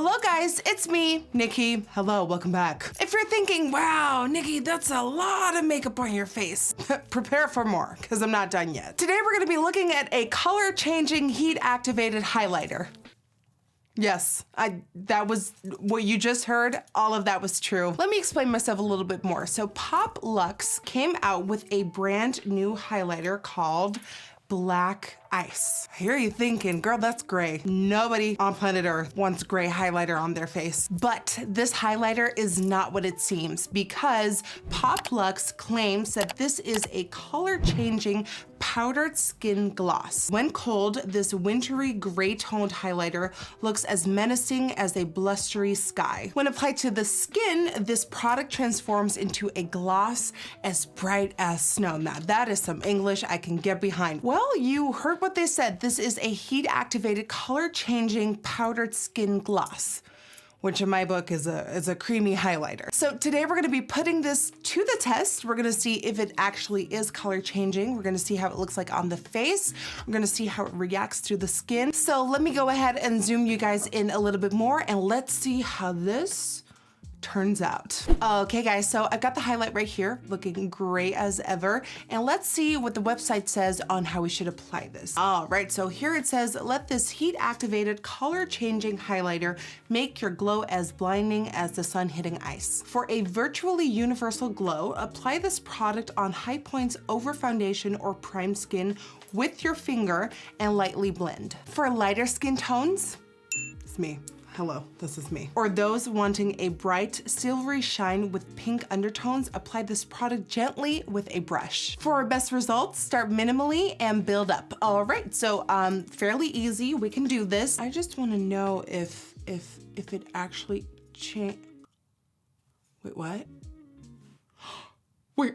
Hello guys, it's me, Nikki. Hello, welcome back. If you're thinking, wow, Nikki, that's a lot of makeup on your face, prepare for more, because I'm not done yet. Today we're gonna be looking at a color-changing heat-activated highlighter. Yes, that was what you just heard. All of that was true. Let me explain myself a little bit more. So Pop Luxe came out with a brand new highlighter called Black Ice. I hear you thinking, girl, that's gray. Nobody on planet Earth wants gray highlighter on their face. But this highlighter is not what it seems, because Pop Luxe claims that this is a color-changing powdered skin gloss. When cold, this wintry gray-toned highlighter looks as menacing as a blustery sky. When applied to the skin, this product transforms into a gloss as bright as snow. Now that is some English I can get behind. Well, you heard what they said. This is a heat-activated, color-changing powdered skin gloss, which in my book is a creamy highlighter. So today we're gonna be putting this to the test. We're gonna see if it actually is color changing. We're gonna see how it looks like on the face. We're gonna see how it reacts through the skin. So let me go ahead and zoom you guys in a little bit more and let's see how this turns out. Okay guys, so I've got the highlight right here, looking great as ever. And let's see what the website says on how we should apply this. All right, so here it says, let this heat activated color changing highlighter make your glow as blinding as the sun hitting ice. For a virtually universal glow, apply this product on high points over foundation or prime skin with your finger and lightly blend. For lighter skin tones, it's me. Hello, this is me. Or those wanting a bright, silvery shine with pink undertones, apply this product gently with a brush. For our best results, start minimally and build up. All right, so fairly easy, we can do this. I just wanna know if it actually changed. Wait, what? Wait,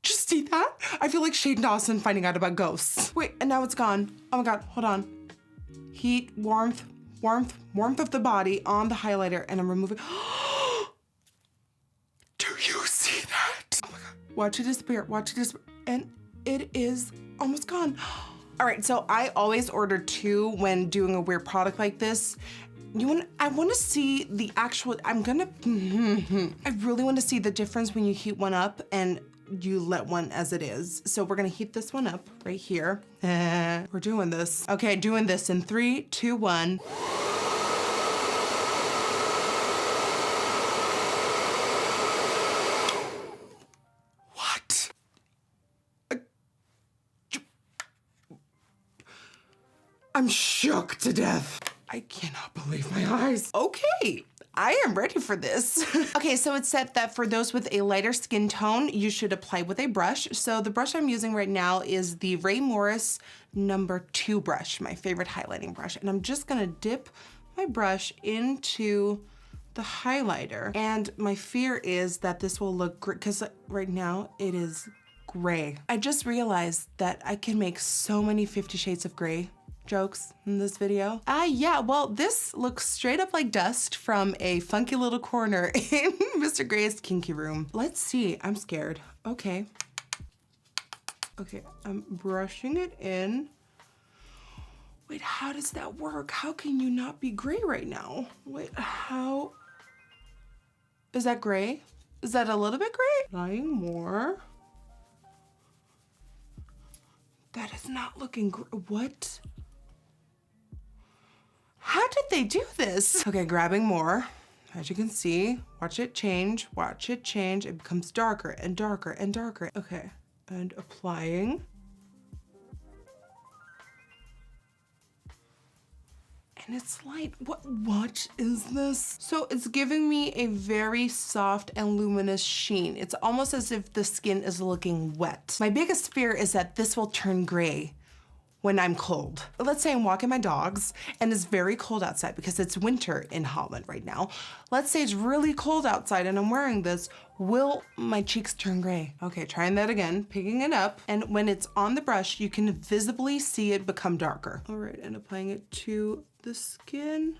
just see that? I feel like Shane Dawson finding out about ghosts. Wait, and now it's gone. Oh my God, hold on. Heat, warmth of the body on the highlighter, and I'm removing. Do you see that? Oh my God. Watch it disappear, and it is almost gone. All right, so I always order two when doing a weird product like this. I wanna see the actual, I really wanna see the difference when you heat one up and you let one as it is. So we're gonna heat this one up right here. We're doing this. Okay, doing this in 3, 2, 1. What? I'm shook to death. I cannot believe my eyes. Okay. I am ready for this. Okay, so it said that for those with a lighter skin tone, you should apply with a brush. So the brush I'm using right now is the Ray Morris #2 brush, my favorite highlighting brush. And I'm just gonna dip my brush into the highlighter. And my fear is that this will look great, because right now it is gray. I just realized that I can make so many 50 Shades of Grey jokes in this video. Yeah, well, this looks straight up like dust from a funky little corner in Mr. Gray's kinky room. Let's see, I'm scared. Okay. Okay, I'm brushing it in. Wait, how does that work? How can you not be gray right now? Wait, how? Is that gray? Is that a little bit gray? Applying more. That is not looking what? How did they do this? Okay, grabbing more. As you can see, watch it change, watch it change. It becomes darker and darker and darker. Okay, and applying. And it's light. What is this? So it's giving me a very soft and luminous sheen. It's almost as if the skin is looking wet. My biggest fear is that this will turn gray when I'm cold. Let's say I'm walking my dogs and it's very cold outside because it's winter in Holland right now. Let's say it's really cold outside and I'm wearing this. Will my cheeks turn gray? Okay, trying that again, picking it up. And when it's on the brush, you can visibly see it become darker. All right, and applying it to the skin.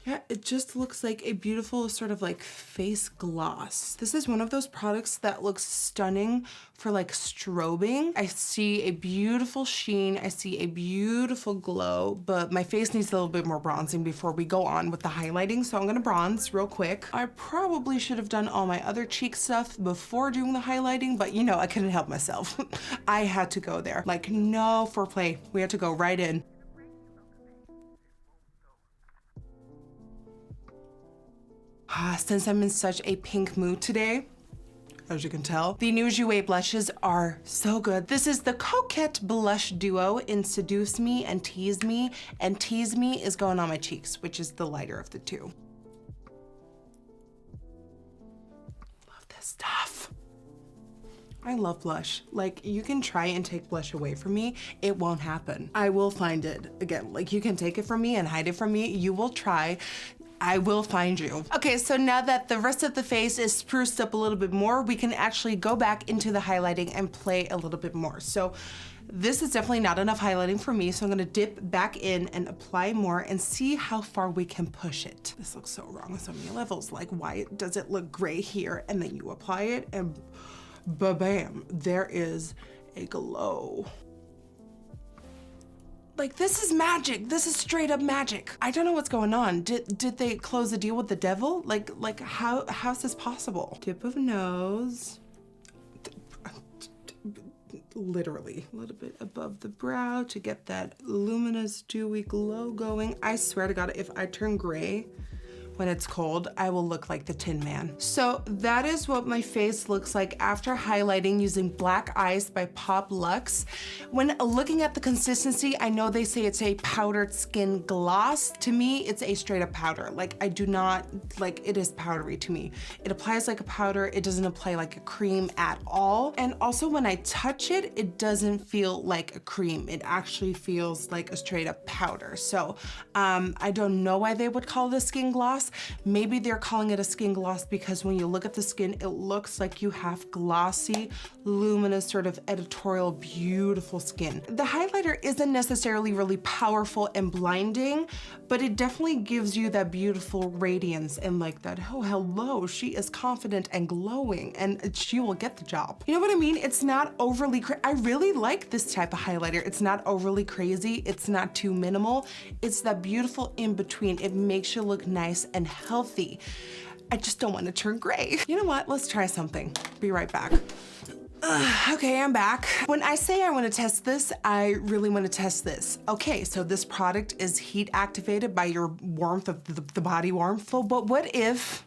Yeah, it just looks like a beautiful sort of like face gloss. This is one of those products that looks stunning for like strobing. I see a beautiful sheen, I see a beautiful glow, but my face needs a little bit more bronzing before we go on with the highlighting, so I'm gonna bronze real quick. I probably should have done all my other cheek stuff before doing the highlighting, but you know, I couldn't help myself. I had to go there. Like, no foreplay, we had to go right in. Since I'm in such a pink mood today, as you can tell, the new Jouer blushes are so good. This is the Coquette Blush Duo in Seduce Me and Tease Me, and Tease Me is going on my cheeks, which is the lighter of the two. Love this stuff. I love blush. Like, you can try and take blush away from me, it won't happen. I will find it again. Like, you can take it from me and hide it from me. You will try, I will find you. Okay, so now that the rest of the face is spruced up a little bit more, we can actually go back into the highlighting and play a little bit more. So this is definitely not enough highlighting for me, so I'm gonna dip back in and apply more and see how far we can push it. This looks so wrong on so many levels. Like, why does it look gray here and then you apply it and ba-bam, there is a glow. Like, this is magic. This is straight up magic. I don't know what's going on. Did they close the deal with the devil? Like how's this possible? Tip of nose. Literally a little bit above the brow to get that luminous, dewy glow going. I swear to God, if I turn gray when it's cold, I will look like the Tin Man. So that is what my face looks like after highlighting using Black Ice by Pop Luxe. When looking at the consistency, I know they say it's a powdered skin gloss. To me, it's a straight up powder. Like, I do not, like, it is powdery to me. It applies like a powder, it doesn't apply like a cream at all. And also when I touch it, it doesn't feel like a cream. It actually feels like a straight up powder. So I don't know why they would call this skin gloss. Maybe they're calling it a skin gloss because when you look at the skin, it looks like you have glossy, luminous, sort of editorial, beautiful skin. The highlighter isn't necessarily really powerful and blinding, but it definitely gives you that beautiful radiance and like that, oh, hello, she is confident and glowing and she will get the job. You know what I mean? It's not overly, I really like this type of highlighter. It's not overly crazy. It's not too minimal. It's that beautiful in between. It makes you look nice and healthy. I just don't want to turn gray. You know what? Let's try something. Be right back. Okay, I'm back. When I say I want to test this, I really want to test this. Okay, so this product is heat activated by your warmth of the body warmth. But what if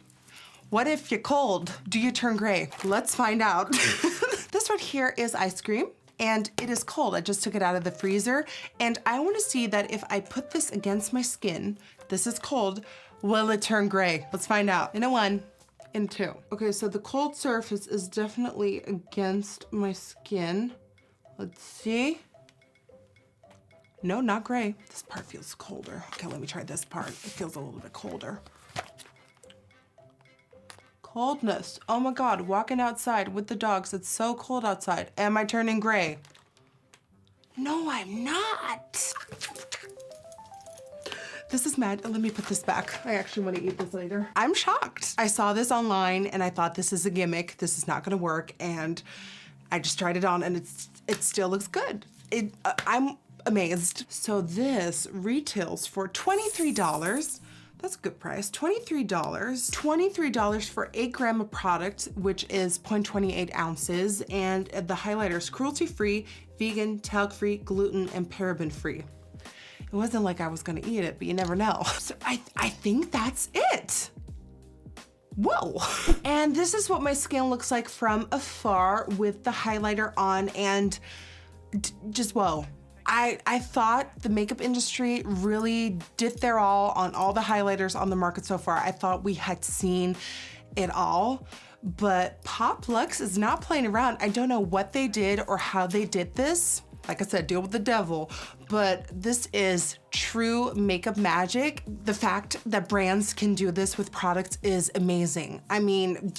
you're cold? Do you turn gray? Let's find out. This right here is ice cream. And it is cold. I just took it out of the freezer. And I want to see that if I put this against my skin, this is cold, will it turn gray? Let's find out. In a 1, in 2. Okay, so the cold surface is definitely against my skin. Let's see. No, not gray. This part feels colder. Okay, let me try this part. It feels a little bit colder. Coldness. Oh my God, walking outside with the dogs. It's so cold outside. Am I turning gray? No, I'm not. This is mad. Let me put this back. I actually want to eat this later. I'm shocked. I saw this online and I thought this is a gimmick. This is not gonna work. And I just tried it on and it still looks good. I'm amazed. So this retails for $23. That's a good price, $23. $23 for 8 gram of product, which is 0.28 ounces. And the highlighter is cruelty-free, vegan, talc-free, gluten, and paraben-free. It wasn't like I was gonna eat it, but you never know. So I think that's it. Whoa. And this is what my skin looks like from afar with the highlighter on and just whoa. I thought the makeup industry really did their all on all the highlighters on the market so far. I thought we had seen it all, but Pop Luxe is not playing around. I don't know what they did or how they did this. Like I said, deal with the devil, but this is true makeup magic. The fact that brands can do this with products is amazing. I mean,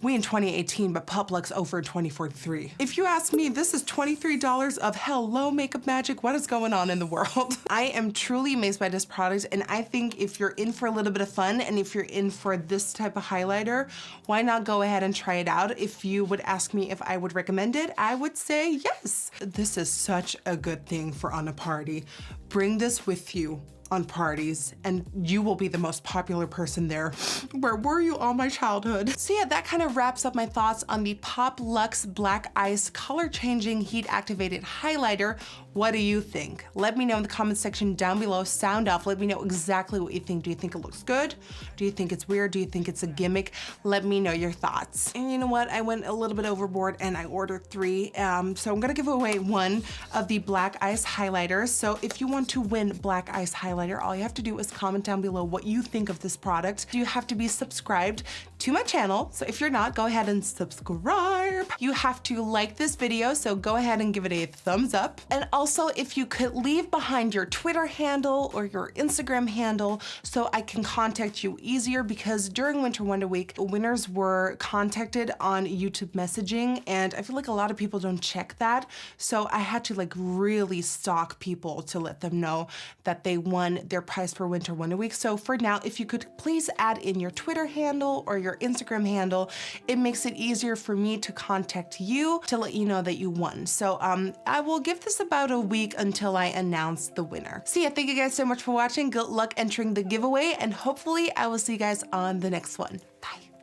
we in 2018, but Pop Lux over in 2043. If you ask me, this is $23 of hello makeup magic. What is going on in the world? I am truly amazed by this product, and I think if you're in for a little bit of fun and if you're in for this type of highlighter, why not go ahead and try it out? If you would ask me if I would recommend it, I would say yes. This is such a good thing for on a party. Bring this with you on parties and you will be the most popular person there. Where were you all my childhood? So yeah, that kind of wraps up my thoughts on the Pop Lux Black Ice Color Changing Heat Activated Highlighter. What do you think? Let me know in the comment section down below. Sound off, let me know exactly what you think. Do you think it looks good? Do you think it's weird? Do you think it's a gimmick? Let me know your thoughts. And you know what? I went a little bit overboard and I ordered 3. So I'm gonna give away 1 of the Black Ice highlighters. So if you want to win Black Ice highlighter, all you have to do is comment down below what you think of this product. You have to be subscribed to my channel. So if you're not, go ahead and subscribe. You have to like this video, so go ahead and give it a thumbs up. And also, if you could leave behind your Twitter handle or your Instagram handle so I can contact you easier, because during Winter Wonder Week, winners were contacted on YouTube messaging, and I feel like a lot of people don't check that. So I had to like really stalk people to let them know that they won their prize for Winter Wonder Week. So for now, if you could please add in your Twitter handle or your Instagram handle, it makes it easier for me to contact you to let you know that you won. So I will give this about a week until I announce the winner. So yeah, thank you guys so much for watching. Good luck entering the giveaway, and hopefully I will see you guys on the next one. Bye.